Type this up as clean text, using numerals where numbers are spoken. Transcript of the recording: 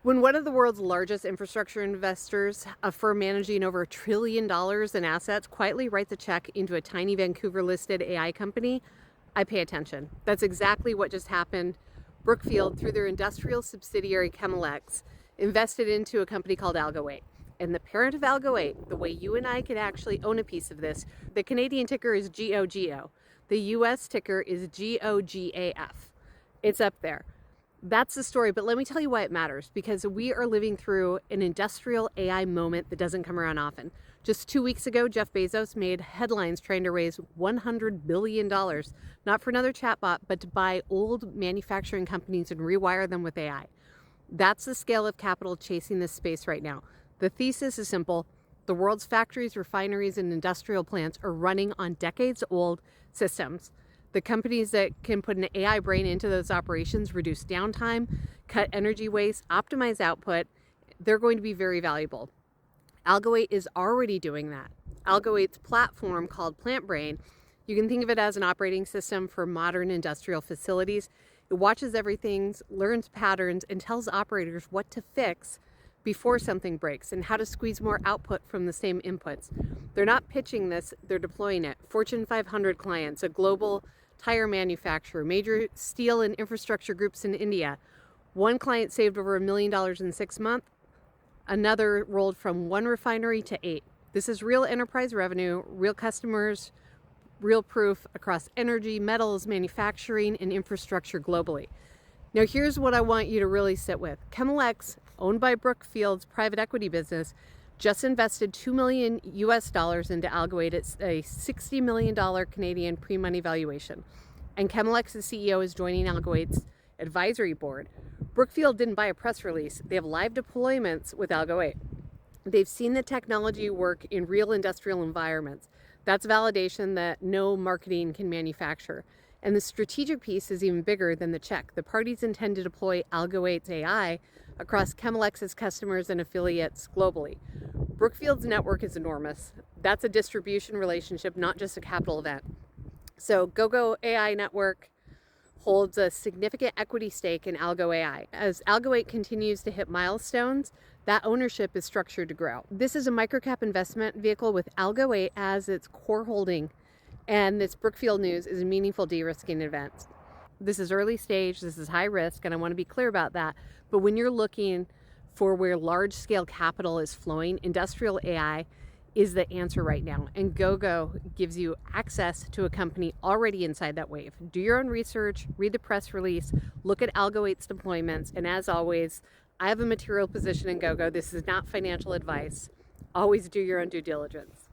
When one of the world's largest infrastructure investors, a firm managing over $1 trillion in assets, quietly writes a check into a tiny Vancouver-listed AI company, I pay attention. That's exactly what just happened. Brookfield, through their industrial subsidiary Chemelex, invested into a company called Algo8. And the parent of Algo8, the way you and I could actually own a piece of this, the Canadian ticker is GOGO. The US ticker is GOGAF. It's up there. That's the story, but let me tell you why it matters, because we are living through an industrial AI moment that doesn't come around often. Just 2 weeks ago, Jeff Bezos made headlines trying to raise $100 billion, not for another chatbot, but to buy old manufacturing companies and rewire them with AI. That's the scale of capital chasing this space right now. The thesis is simple. The world's factories, refineries, and industrial plants are running on decades-old systems. The companies that can put an AI brain into those operations, reduce downtime, cut energy waste, optimize output, they're going to be very valuable. Algo8 is already doing that. Algo8's platform called PlantBrain, you can think of it as an operating system for modern industrial facilities. It watches everything, learns patterns, and tells operators what to fix before something breaks and how to squeeze more output from the same inputs. They're not pitching this, they're deploying it. Fortune 500 clients, a global tire manufacturer, major steel and infrastructure groups in India. One client saved over $1 million in 6 months. Another rolled from 1 refinery to 8. This is real enterprise revenue, real customers, real proof across energy, metals, manufacturing, and infrastructure globally. Now here's what I want you to really sit with. Chemelex, owned by Brookfield's private equity business, just invested $2 million into Algo8. It's a $60 million Canadian pre-money valuation. And Chemelex's CEO is joining Algo8's advisory board. Brookfield didn't buy a press release. They have live deployments with Algo8. They've seen the technology work in real industrial environments. That's validation that no marketing can manufacture. And the strategic piece is even bigger than the check. The parties intend to deploy Algo8's AI across Chemelex's customers and affiliates globally. Brookfield's network is enormous. That's a distribution relationship, not just a capital event. So GoGo AI Network holds a significant equity stake in Algo AI. As Algo8 continues to hit milestones, that ownership is structured to grow. This is a microcap investment vehicle with Algo8 as its core holding, and this Brookfield news is a meaningful de-risking event. This is early stage, this is high risk, and I want to be clear about that. But when you're looking for where large-scale capital is flowing, industrial AI is the answer right now. And GoGo gives you access to a company already inside that wave. Do your own research, read the press release, look at Algo8's deployments, and as always, I have a material position in GoGo. This is not financial advice. Always do your own due diligence.